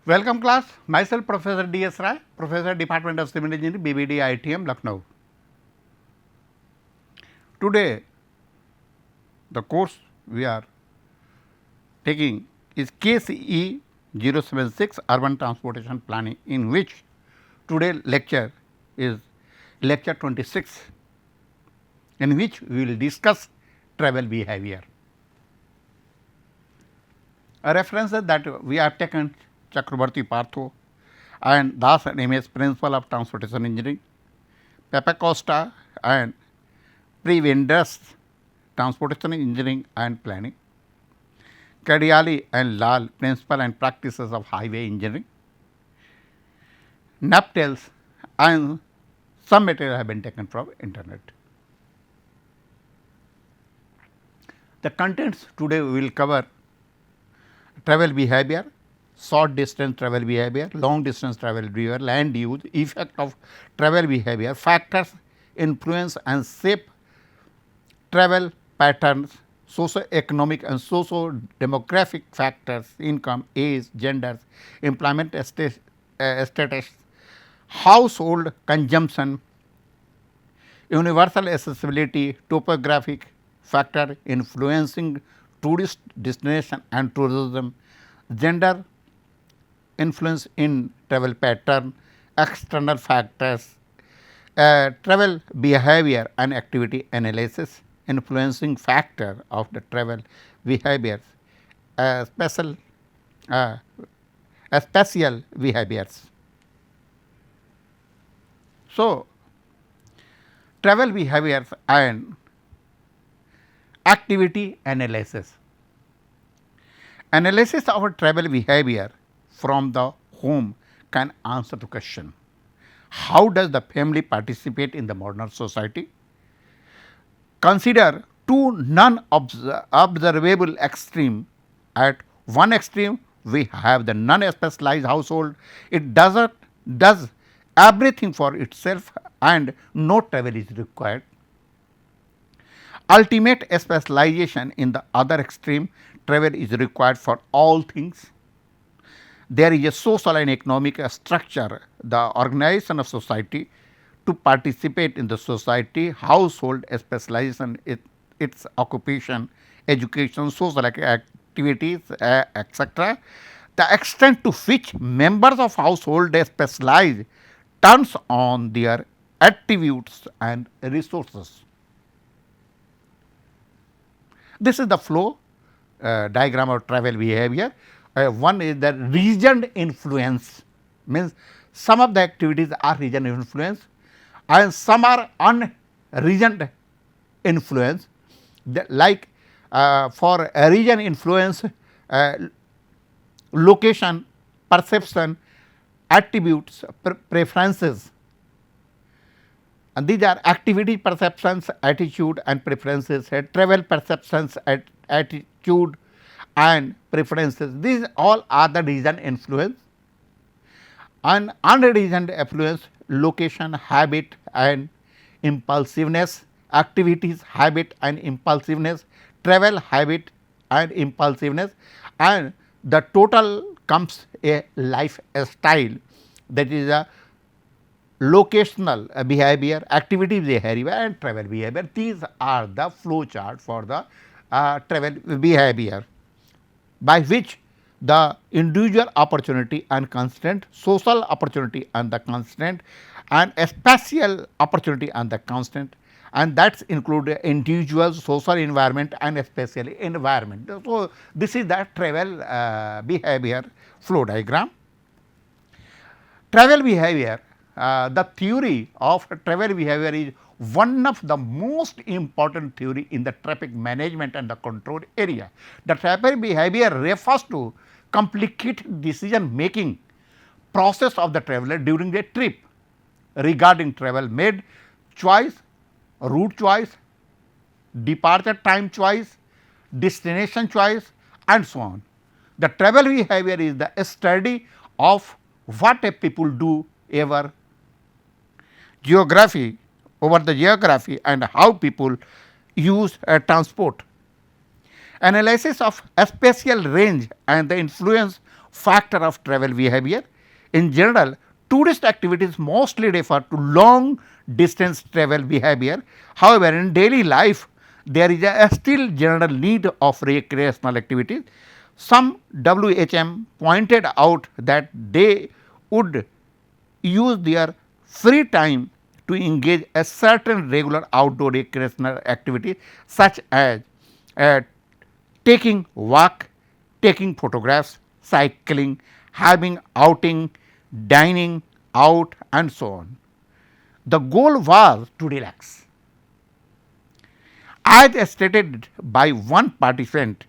Welcome class, myself Professor D.S. Rai, Professor Department of Civil Engineering, BBD, IITM, Lucknow. Today, the course we are taking is KCE 076 Urban Transportation Planning, in which today lecture is lecture 26, in which we will discuss travel behavior. A reference that we have taken Chakrabarti Partho and Das and MS Principle of Transportation Engineering, Pepe Costa and Prevendus Transportation Engineering and Planning, Kadiali and Lal Principle and Practices of Highway Engineering, Naptels, and some material have been taken from internet. The contents today we will cover travel behavior, short distance travel behavior, long distance travel behavior, land use, effect of travel behavior, factors influence and shape travel patterns, socio-economic and socio-demographic factors, income, age, genders, employment status, household consumption, universal accessibility, topographic factor influencing tourist destination and tourism, gender influence in travel pattern, external factors, travel behavior and activity analysis, influencing factor of the travel behaviors, special spatial behaviors. So, travel behaviors and activity analysis. Analysis of travel behavior from the home can answer the question, how does the family participate in the modern society? Consider two non-observable extreme. At one extreme, we have the non-specialized household. It does everything for itself and no travel is required. Ultimate specialization in the other extreme, travel is required for all things. There is a social and economic structure, the organization of society to participate in the society, household specialization, its occupation, education, social activities, etc. The extent to which members of household specialize turns on their attributes and resources. This is the flow diagram of travel behavior. One is the region influence, means some of the activities are region influence and some are unregioned influence. Like for a region influence, location, perception, attributes, preferences, and these are activity perceptions, attitude and preferences, travel perceptions, attitude and preferences. These all are the region influence. And unregioned influence, location, habit and impulsiveness, activities, habit and impulsiveness, travel, habit and impulsiveness, and the total comes a lifestyle, that is a locational behavior, activity behavior and travel behavior. These are the flow chart for the travel behavior, by which the individual opportunity and constraint, social opportunity and the constraint, and spatial opportunity and the constraint, and that include individual, social environment and spatial environment. So, this is the travel behavior flow diagram. Travel behavior, the theory of travel behavior is one of the most important theory in the traffic management and the control area. The travel behavior refers to complicated decision making process of the traveler during the trip regarding travel made choice, route choice, departure time choice, destination choice and so on. The travel behavior is the study of what a people do over geography, over the geography and how people use transport. Analysis of spatial range and the influence factor of travel behavior. In general, tourist activities mostly refer to long distance travel behavior. However, in daily life, there is a still general need of recreational activities. Some WHM pointed out that they would use their free time to engage a certain regular outdoor recreational activity such as uh, taking walk, taking photographs, cycling, having outing, dining out and so on. The goal was to relax. As stated by one participant,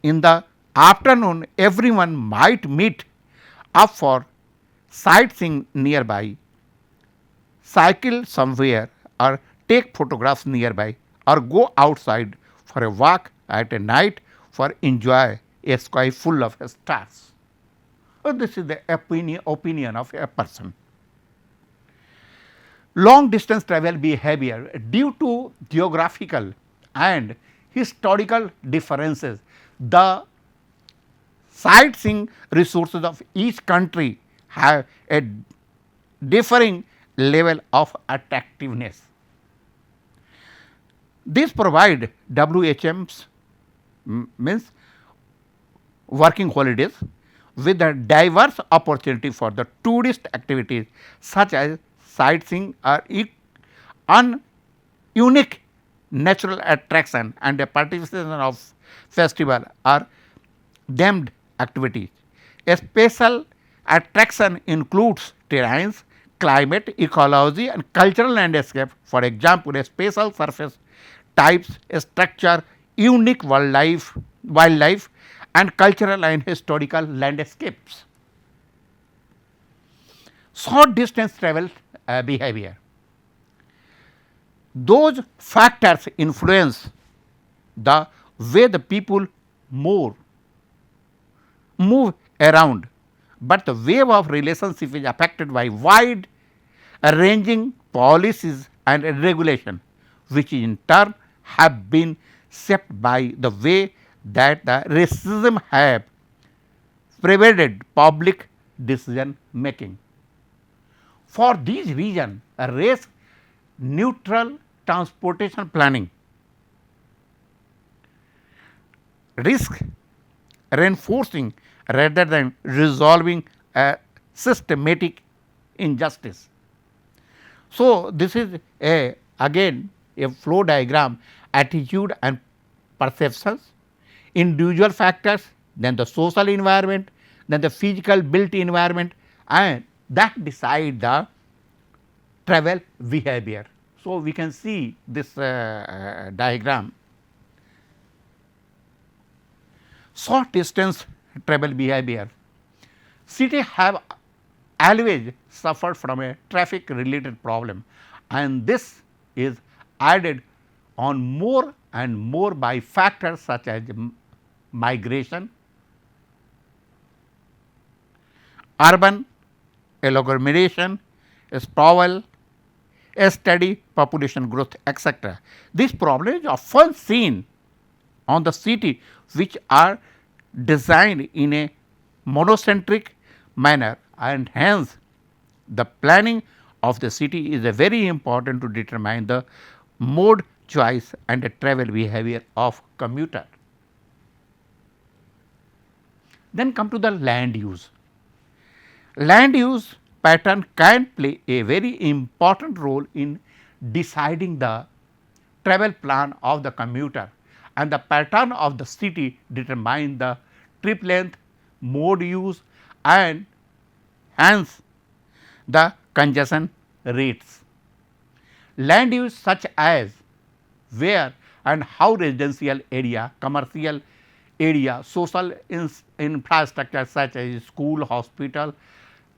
in the afternoon everyone might meet up for sightseeing nearby, cycle somewhere or take photographs nearby or go outside for a walk at a night for enjoy a sky full of stars. So, this is the opinion of a person. Long distance travel behavior, due to geographical and historical differences, the sightseeing resources of each country have a differing level of attractiveness. This provide WHMs means working holidays with a diverse opportunity for the tourist activities such as sightseeing or unique natural attraction and a participation of festival or themed activities. A special attraction includes terrains, climate, ecology and cultural landscape. For example, a special surface types, structure, unique wildlife and cultural and historical landscapes. Short distance travel behavior. Those factors influence the way the people move around, but the wave of relationship is affected by wide ranging policies and regulation, which in turn have been shaped by the way that the racism have pervaded public decision making. For these reasons, a race neutral transportation planning risk reinforcing rather than resolving a systematic injustice. So, this is again a flow diagram, attitude and perceptions, individual factors, then the social environment, then the physical built environment and that decide the travel behavior. So, we can see this diagram. Short distance travel behavior. Cities have always suffered from a traffic related problem and this is added on more and more by factors such as migration, urban agglomeration, sprawl, steady population growth, etc. This problem is often seen on the city which are designed in a monocentric manner and hence the planning of the city is a very important to determine the mode choice and the travel behavior of commuter. Then come to the land use. Land use pattern can play a very important role in deciding the travel plan of the commuter and the pattern of the city determine the trip length, mode use and hence the congestion rates. Land use such as where and how residential area, commercial area, social infrastructure such as school, hospital,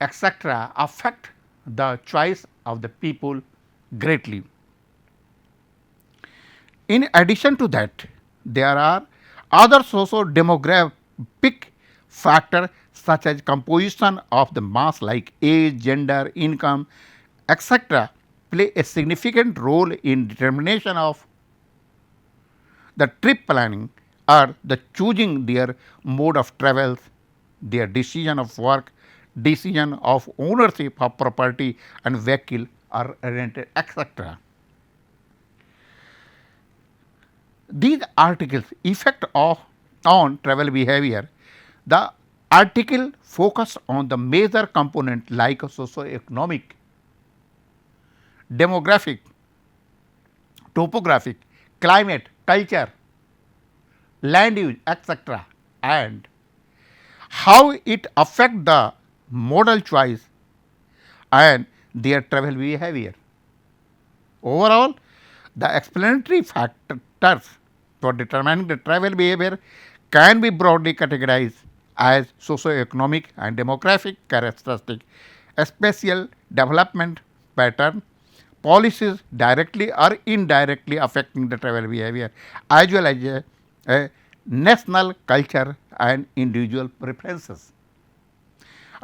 etc. affect the choice of the people greatly. In addition to that, there are other socio-demographic factors such as composition of the mass like age, gender, income, etc. play a significant role in determination of the trip planning or the choosing their mode of travel their decision of work, decision of ownership of property and vehicle or rented, etc. These articles effect of on travel behavior. The article focus on the major component like socio-economic, demographic, topographic, climate, culture, land use, etc., and how it affect the modal choice and their travel behavior. Overall, the explanatory factors for determining the travel behavior can be broadly categorized as socio-economic and demographic characteristics, spatial development pattern, policies directly or indirectly affecting the travel behavior, as well as a national culture and individual preferences.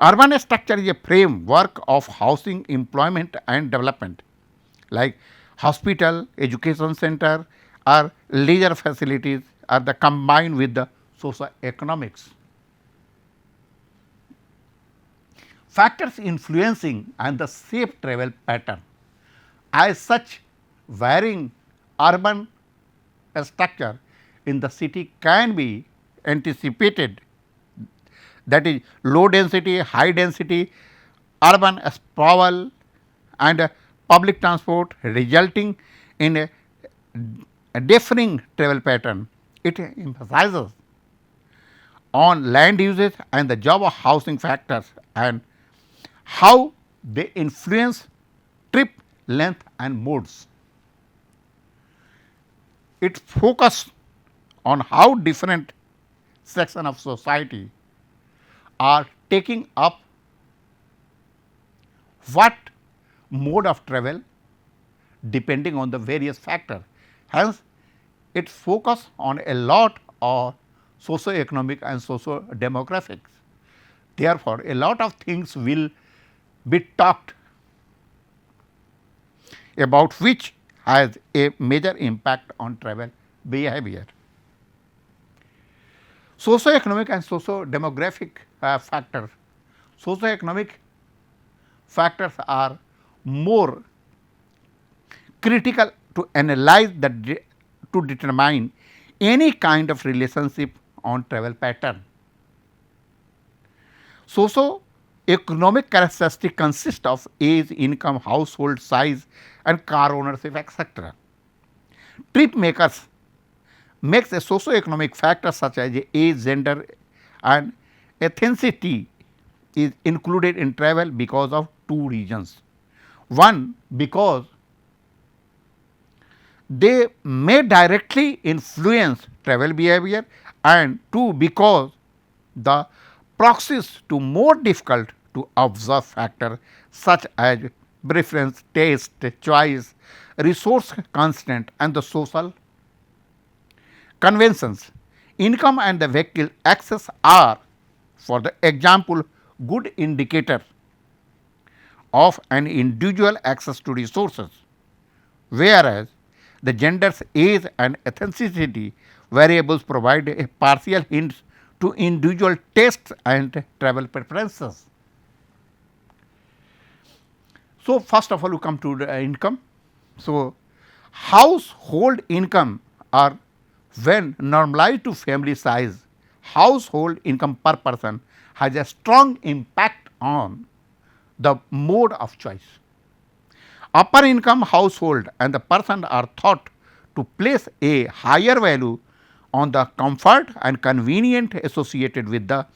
Urban structure is a framework of housing, employment and development like hospital, education center or leisure facilities are the combined with the socio-economics. Factors influencing and the shape travel pattern. As such, varying urban structure in the city can be anticipated, that is low density, high density, urban sprawl and public transport resulting in a differing travel pattern. It emphasizes on land uses and the job of housing factors and how they influence trip length and modes. It focuses on how different sections of society are taking up what mode of travel depending on the various factors. Hence, it focus on a lot of socio-economic and socio-demographics. Therefore, a lot of things will be talked about which has a major impact on travel behavior. Socio-economic and socio-demographic factors. Socio-economic factors are more critical to analyze to determine any kind of relationship on travel pattern. Socio-economic characteristics consist of age, income, household size and car ownership, etc. Trip makers makes a socio-economic factor such as age, gender and ethnicity is included in travel because of two reasons. One, because they may directly influence travel behavior, and two, because the proxies to more difficult to observe factor such as preference, taste, choice, resource constraint and the social conventions. Income and the vehicle access are, for the example, good indicator of an individual access to resources, whereas the gender's age and ethnicity variables provide a partial hints to individual tastes and travel preferences. So, first of all we come to the income. So, household income are when normalized to family size, household income per person has a strong impact on the mode of choice. Upper income household and the person are thought to place a higher value on the comfort and convenience associated with the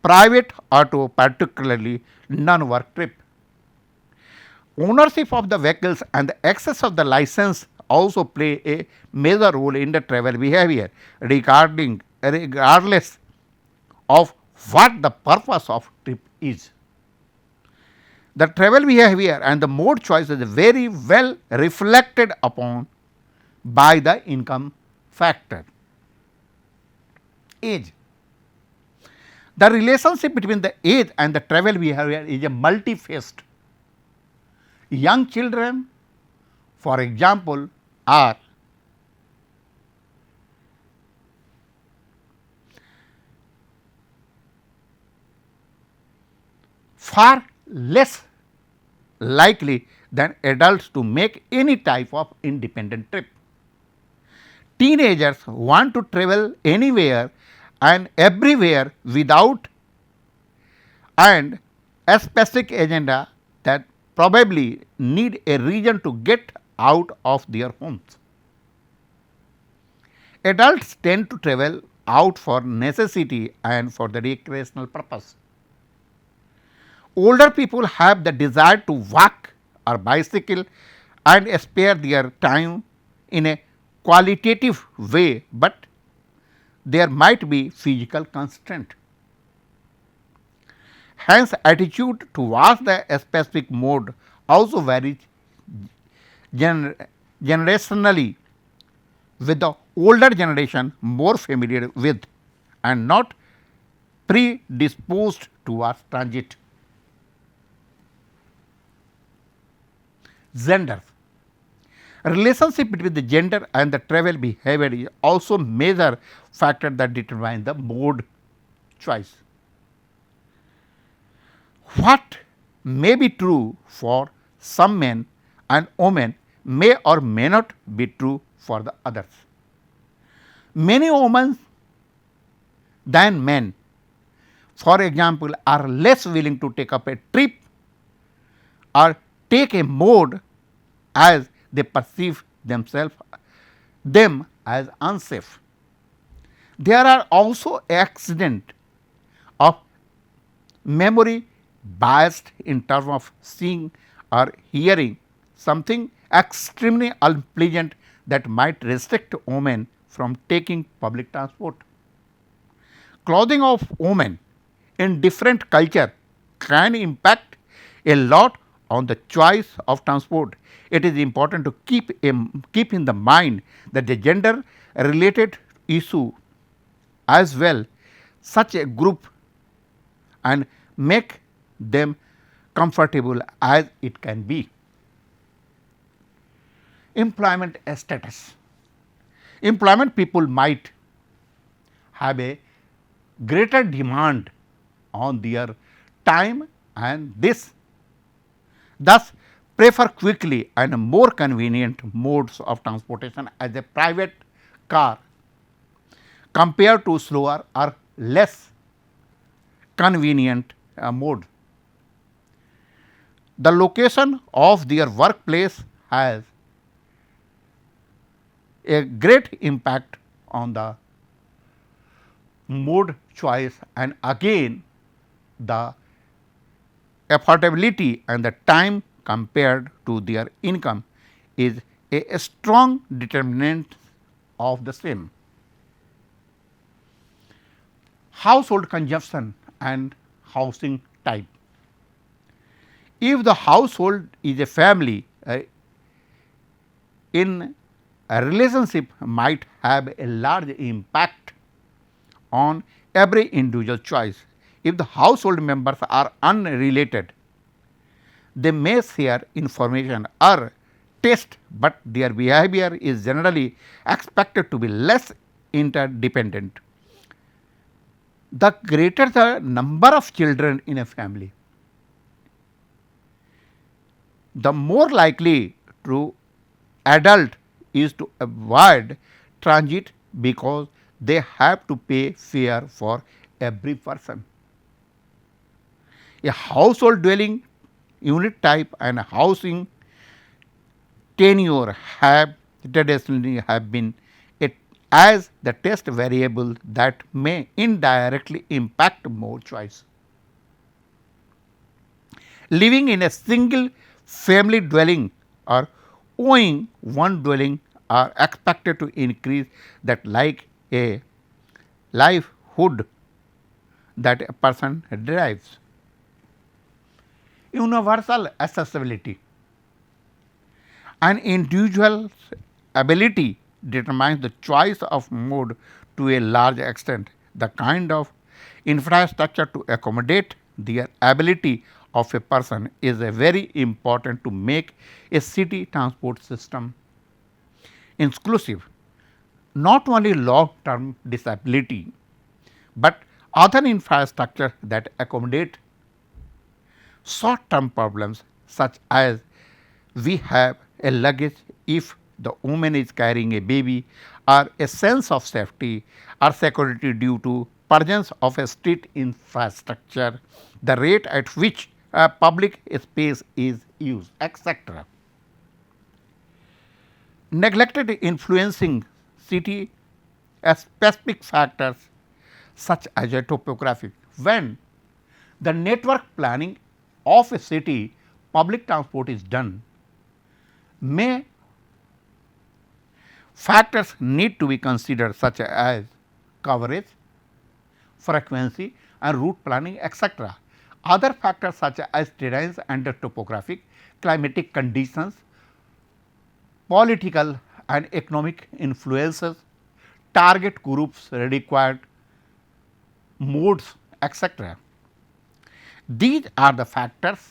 private auto, particularly non-work trip. Ownership of the vehicles and the access of the license also play a major role in the travel behavior regardless of what the purpose of trip is. The travel behavior and the mode choice is very well reflected upon by the income factor. Age. The relationship between the age and the travel behavior is a multi-faced. Young children, for example, are far less likely than adults to make any type of independent trip. Teenagers want to travel anywhere and everywhere without and a specific agenda that probably need a reason to get out of their homes. Adults tend to travel out for necessity and for the recreational purpose. Older people have the desire to walk or bicycle and spare their time in a qualitative way, but there might be physical constraint. Hence, attitude towards the specific mode also varies generationally, with the older generation more familiar with and not predisposed towards transit. Gender. Relationship between the gender and the travel behavior is also major factor that determine the mode choice. What may be true for some men and women may or may not be true for the others. Many women than men, for example, are less willing to take up a trip or take a mode as they perceive them as unsafe. There are also accidents of memory biased in terms of seeing or hearing something extremely unpleasant that might restrict women from taking public transport. Clothing of women in different culture can impact a lot on the choice of transport. It is important to keep in the mind that the gender related issue as well such a group and make them comfortable as it can be. Employment status. Employment people might have a greater demand on their time and thus prefer quickly and more convenient modes of transportation as a private car compared to slower or less convenient mode. The location of their workplace has a great impact on the mode choice, and again the affordability and the time compared to their income is a strong determinant of the same. Household consumption and housing type. If the household is a family, in a relationship might have a large impact on every individual choice. If the household members are unrelated, they may share information or taste, but their behavior is generally expected to be less interdependent. The greater the number of children in a family, the more likely to adult is to avoid transit because they have to pay fare for every person. A household dwelling unit type and housing tenure have traditionally have been as the test variable that may indirectly impact mode choice. Living in a single family dwelling or owning one dwelling are expected to increase that like a livelihood that a person derives. Universal accessibility. An individual's ability determines the choice of mode to a large extent. The kind of infrastructure to accommodate the ability of a person is a very important to make a city transport system inclusive, not only long term disability, but other infrastructure that accommodate Short-term problems such as we have a luggage if the woman is carrying a baby, or a sense of safety or security due to presence of a street infrastructure, the rate at which a public space is used, etc. Neglected influencing city specific factors such as a topographic. When the network planning of a city public transport is done, may factors need to be considered such as coverage, frequency and route planning, etc. Other factors such as terrains and the topographic, climatic conditions, political and economic influences, target groups required modes, etc. These are the factors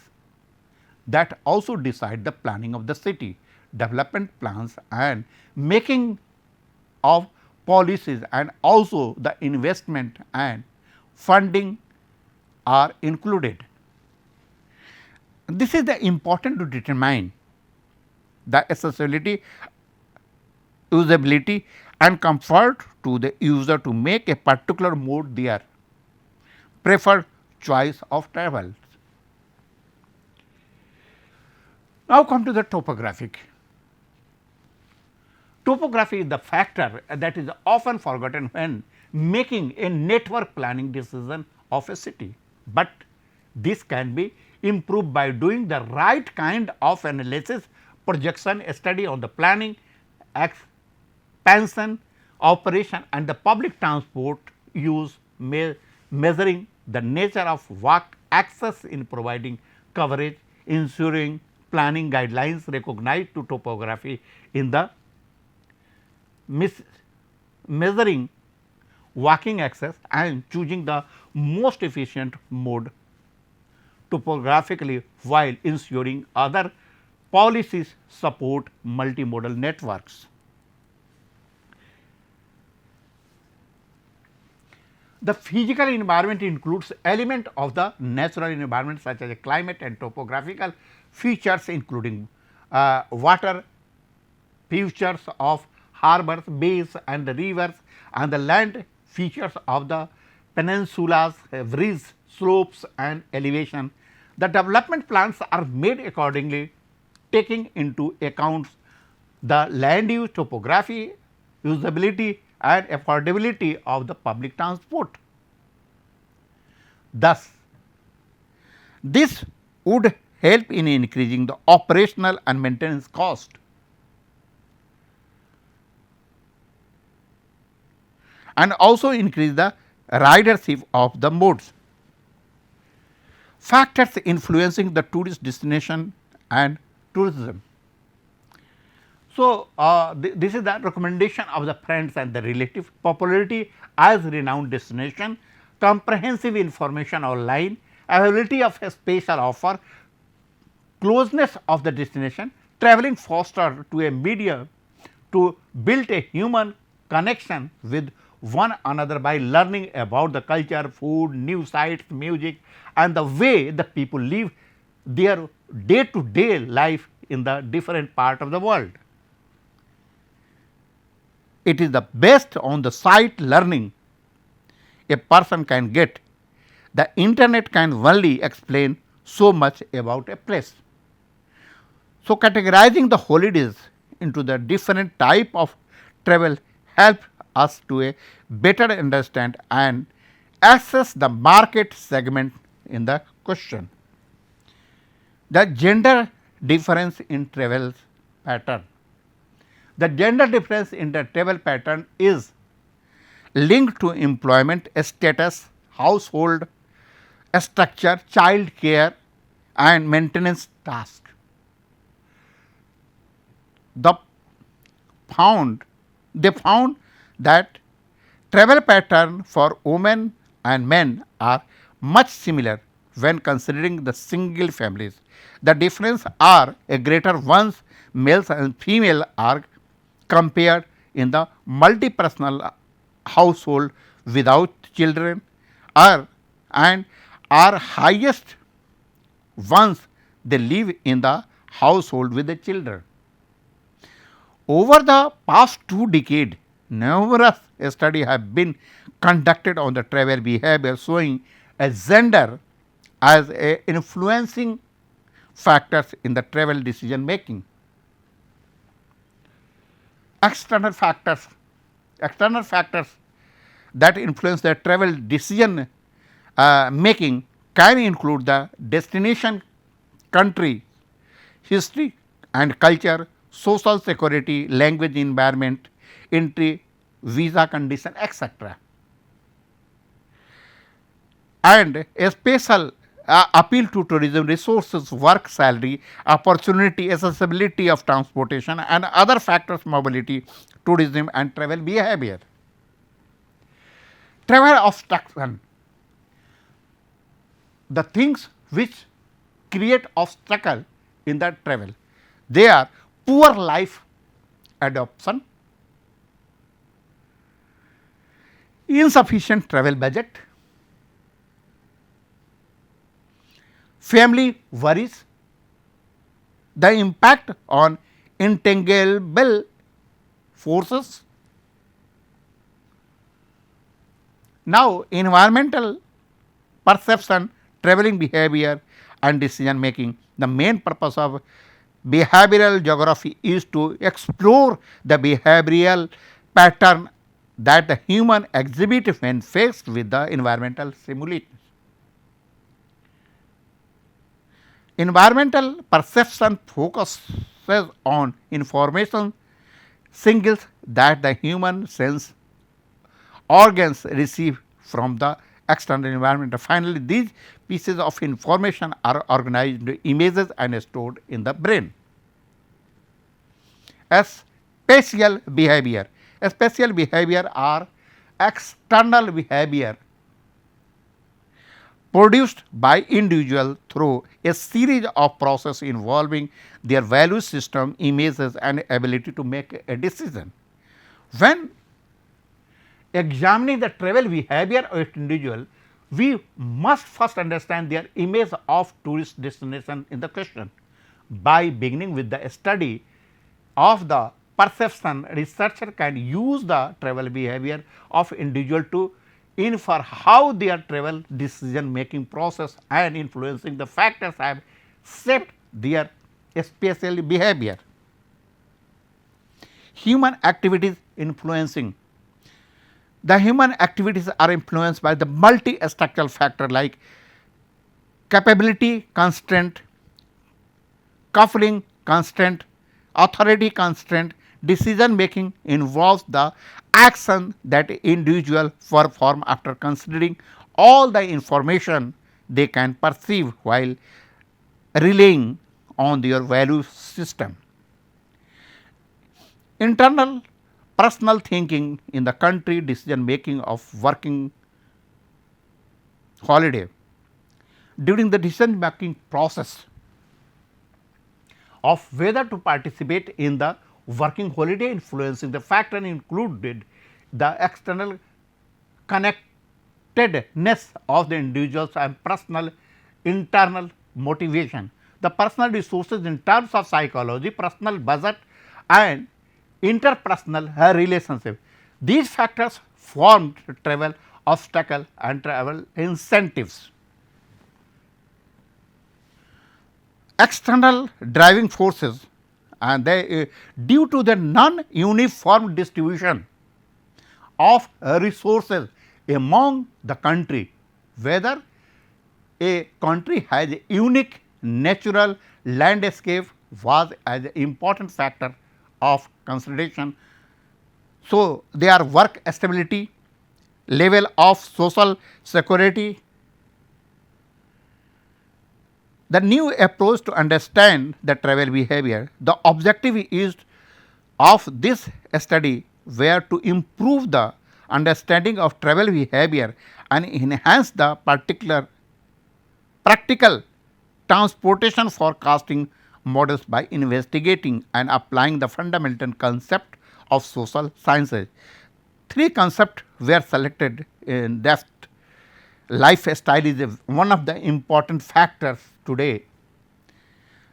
that also decide the planning of the city, development plans and making of policies, and also the investment and funding are included. This is the important to determine the accessibility, usability and comfort to the user to make a particular mode their preferred choice of travel. Now, come to the topographic. Topography is the factor that is often forgotten when making a network planning decision of a city, but this can be improved by doing the right kind of analysis, projection, study on the planning, expansion, operation and the public transport use, measuring the nature of walk access in providing coverage, ensuring planning guidelines recognized to topography in the measuring walking access and choosing the most efficient mode topographically, while ensuring other policies support multimodal networks. The physical environment includes element of the natural environment such as climate and topographical features including water, features of harbors, bays and the rivers, and the land features of the peninsulas, ridges, slopes and elevation. The development plans are made accordingly, taking into account the land use, topography, usability and affordability of the public transport. Thus, this would help in increasing the operational and maintenance cost. And also increase the ridership of the modes. Factors influencing the tourist destination and tourism. So, this is the recommendation of the friends and the relative popularity as renowned destination, comprehensive information online, availability of a spatial offer, closeness of the destination, traveling faster to a medium to build a human connection with one another by learning about the culture, food, new sites, music and the way the people live their day to day life in the different part of the world. It is the best on the site learning a person can get. The internet can only explain so much about a place. So, categorizing the holidays into the different type of travel help us to a better understand and assess the market segment in the question. The gender difference in travel pattern. The gender difference in the travel pattern is linked to employment status, household structure, child care and maintenance task. They found that travel pattern for women and men are much similar when considering the single families. The difference are a greater once males and female are compared in the multi-personal household without children and are highest once they live in the household with the children. Over the past 2 decades, numerous studies have been conducted on the travel behavior showing a gender as a influencing factors in the travel decision making. External factors, external factors that influence the travel decision making can include the destination, country, history and culture, social security, language, environment, entry, visa condition, etc. And a special appeal to tourism resources, work salary, opportunity, accessibility of transportation and other factors mobility, tourism and travel behavior. Travel obstruction, the things which create obstacle in the travel, they are poor life adoption, insufficient travel budget, family worries, the impact on intangible forces. Now, environmental perception, travelling behavior and decision making. The main purpose of behavioral geography is to explore the behavioral pattern that the human exhibit when faced with the environmental stimuli. Environmental perception focuses on information signals that the human sense organs receive from the external environment. Finally, these pieces of information are organized into images and stored in the brain. As spatial behavior, spatial behavior are external behavior produced by individual through a series of processes involving their value system, images and ability to make a decision. When examining the travel behavior of individual, we must first understand their image of tourist destination in the question. By beginning with the study of the perception, researcher can use the travel behavior of individual to infer how their travel decision making process and influencing the factors have shaped their spatial behavior. Human activities influencing. The human activities are influenced by the multi-structural factor like capability constraint, coupling constraint, authority constraint. Decision making involves the action that individual perform after considering all the information they can perceive while relying on their value system. Internal personal thinking in the country, decision making of working holiday. During the decision making process of whether to participate in the working holiday, influencing the factor included the external connectedness of the individuals and personal internal motivation. The personal resources in terms of psychology, personal budget and interpersonal relationship. These factors form travel obstacle and travel incentives. External driving forces and they due to the non-uniform distribution of resources among the country, whether a country has a unique natural landscape was as an important factor of consideration. So, their work stability, level of social security. The new approach to understand the travel behavior, the objective is of this study were to improve the understanding of travel behavior and enhance the practical transportation forecasting models by investigating and applying the fundamental concept of social sciences. 3 concepts were selected in depth. Lifestyle is one of the important factors today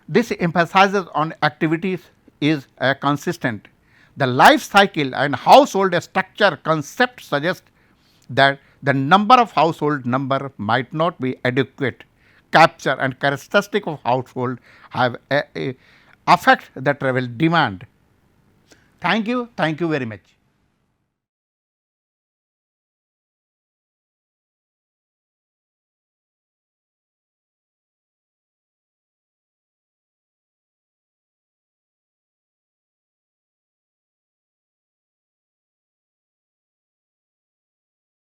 This emphasizes on activities is consistent. The life cycle and household structure concept suggest that the number of household number might not be adequate. Capture and characteristic of household have affect the travel demand. Thank you very much.